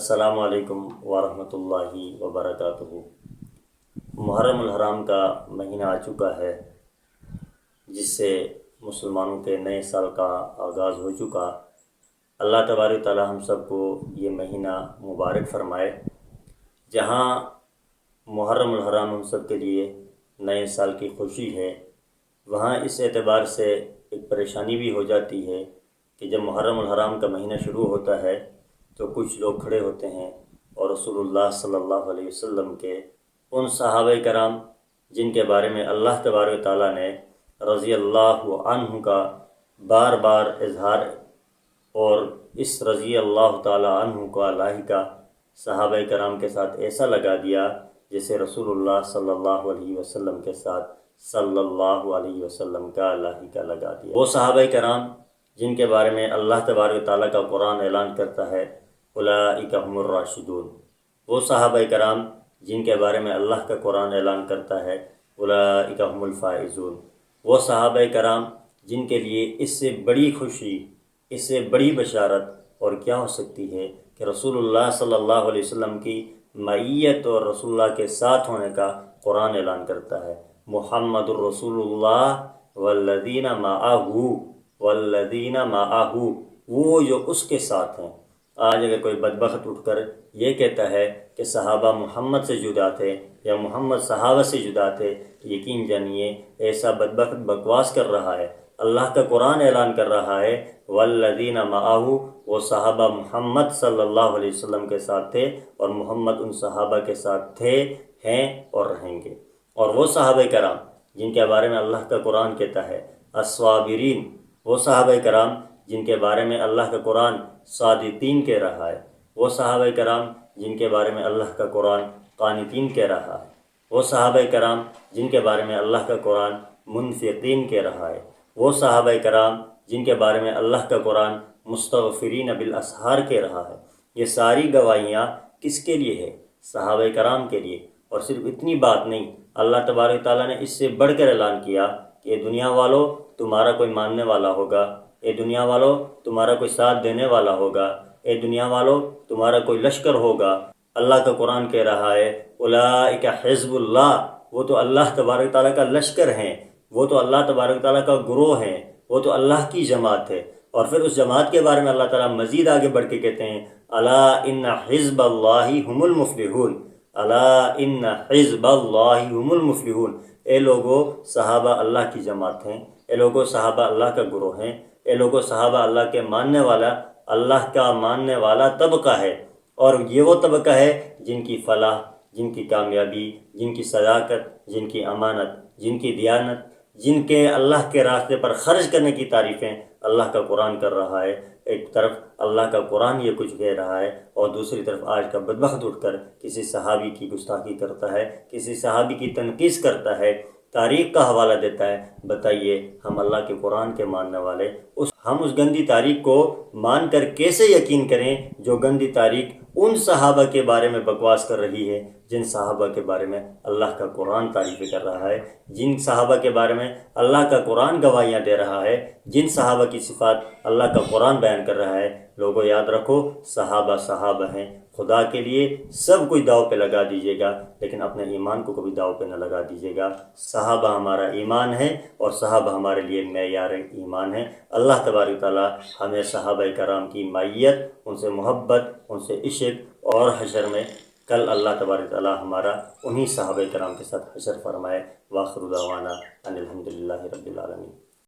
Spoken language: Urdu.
السلام علیکم ورحمۃ اللہ وبرکاتہ۔ محرم الحرام کا مہینہ آ چکا ہے، جس سے مسلمانوں کے نئے سال کا آغاز ہو چکا۔ اللہ تبارک تعالی ہم سب کو یہ مہینہ مبارک فرمائے۔ جہاں محرم الحرام ہم سب کے لیے نئے سال کی خوشی ہے، وہاں اس اعتبار سے ایک پریشانی بھی ہو جاتی ہے کہ جب محرم الحرام کا مہینہ شروع ہوتا ہے تو کچھ لوگ کھڑے ہوتے ہیں اور رسول اللہ صلی اللہ علیہ وسلم کے ان صحابہ کرام جن کے بارے میں اللہ تبارک تعالیٰ نے رضی اللہ عنہ کا بار بار اظہار اور اس رضی اللہ تعالیٰ عنہ کا لاحقہ صحابہ کرام کے ساتھ ایسا لگا دیا جیسے رسول اللہ صلی اللہ علیہ وسلم کے ساتھ صلی اللہ علیہ وسلم کا لاحقہ لگا دیا۔ وہ صحابہ کرام جن کے بارے میں اللہ تبارک تعالیٰ کا قرآن اعلان کرتا ہے اولئک هم الراشدون، وہ صحابہ کرام جن کے بارے میں اللہ کا قرآن اعلان کرتا ہے اولئک هم الفائزون، وہ صحابہ کرام جن کے لیے اس سے بڑی خوشی، اس سے بڑی بشارت اور کیا ہو سکتی ہے کہ رسول اللہ صلی اللہ علیہ وسلم کی معیت اور رسول اللہ کے ساتھ ہونے کا قرآن اعلان کرتا ہے۔ محمد الرسول اللہ والذین معہ، وہ جو اس کے ساتھ ہیں۔ آج اگر کوئی بدبخت اٹھ کر یہ کہتا ہے کہ صحابہ محمد سے جدا تھے یا محمد صحابہ سے جدا تھے، یقین جانیے ایسا بدبخت بکواس کر رہا ہے۔ اللہ کا قرآن اعلان کر رہا ہے والذین معہ، وہ صحابہ محمد صلی اللہ علیہ وسلم کے ساتھ تھے اور محمد ان صحابہ کے ساتھ تھے، ہیں اور رہیں گے۔ اور وہ صحابہ کرام جن کے بارے میں اللہ کا قرآن کہتا ہے الصابرین، وہ صحابہ کرام جن کے بارے میں اللہ کا قرآن صادقین کہہ رہا ہے، وہ صحابہ کرام جن کے بارے میں اللہ کا قرآن قانتین کہہ رہا ہے، وہ صحابہ کرام جن کے بارے میں اللہ کا قرآن منفقین کہہ رہا ہے، وہ صحابہ کرام جن کے بارے میں اللہ کا قرآن مستغفرین بالاسحار کہہ رہا ہے۔ یہ ساری گواہیاں کس کے لیے ہے؟ صحابہ کرام کے لیے۔ اور صرف اتنی بات نہیں، اللہ تبارک تعالیٰ نے اس سے بڑھ کر اعلان کیا کہ اے دنیا والو تمہارا کوئی ماننے والا ہوگا، اے دنیا والو تمہارا کوئی ساتھ دینے والا ہوگا، اے دنیا والو تمہارا کوئی لشکر ہوگا۔ اللہ کا قرآن کہہ رہا ہے اولئک حزب اللہ، وہ تو اللہ تبارک تعالیٰ کا لشکر ہیں، وہ تو اللہ تبارک تعالیٰ کا گروہ ہیں، وہ تو اللہ کی جماعت ہے۔ اور پھر اس جماعت کے بارے میں اللہ تعالیٰ مزید آگے بڑھ کے کہتے ہیں الا ان حزب اللہ هم المفلحون، الا ان حزب اللہ هم المفلحون، اے لوگو صحابہ اللہ کی جماعت ہیں، اے لوگو صحابہ اللہ کا گروہ ہیں، اے لوگو صحابہ اللہ کے ماننے والا، اللہ کا ماننے والا طبقہ ہے۔ اور یہ وہ طبقہ ہے جن کی فلاح، جن کی کامیابی، جن کی صداقت، جن کی امانت، جن کی دیانت، جن کے اللہ کے راستے پر خرچ کرنے کی تعریفیں اللہ کا قرآن کر رہا ہے۔ ایک طرف اللہ کا قرآن یہ کچھ کہہ رہا ہے اور دوسری طرف آج کا بدبخت اٹھ کر کسی صحابی کی گستاخی کرتا ہے، کسی صحابی کی تنقیص کرتا ہے، تاریخ کا حوالہ دیتا ہے۔ بتائیے ہم اللہ کے قرآن کے ماننے والے ہم اس گندی تاریخ کو مان کر کیسے یقین کریں جو گندی تاریخ ان صحابہ کے بارے میں بکواس کر رہی ہے جن صحابہ کے بارے میں اللہ کا قرآن تعریفیں کر رہا ہے، جن صحابہ کے بارے میں اللہ کا قرآن گواہیاں دے رہا ہے، جن صحابہ کی صفات اللہ کا قرآن بیان کر رہا ہے۔ لوگوں یاد رکھو صحابہ صحابہ ہیں، خدا کے لیے سب کچھ داؤ پہ لگا دیجیے گا لیکن اپنے ایمان کو کبھی داؤ پہ نہ لگا دیجیے گا۔ صحابہ ہمارا ایمان ہے اور صحابہ ہمارے لیے معیار ایمان ہے۔ اللہ تبارک تعالیٰ ہمیں صحابہ کرام کی معیت، ان سے محبت، ان سے عشق اور حشر میں کل اللہ تبارک تعالیٰ ہمارا انہی صحابہ کرام کے ساتھ حشر فرمائے۔ وآخر دعوانا ان الحمد للہ رب العالمین۔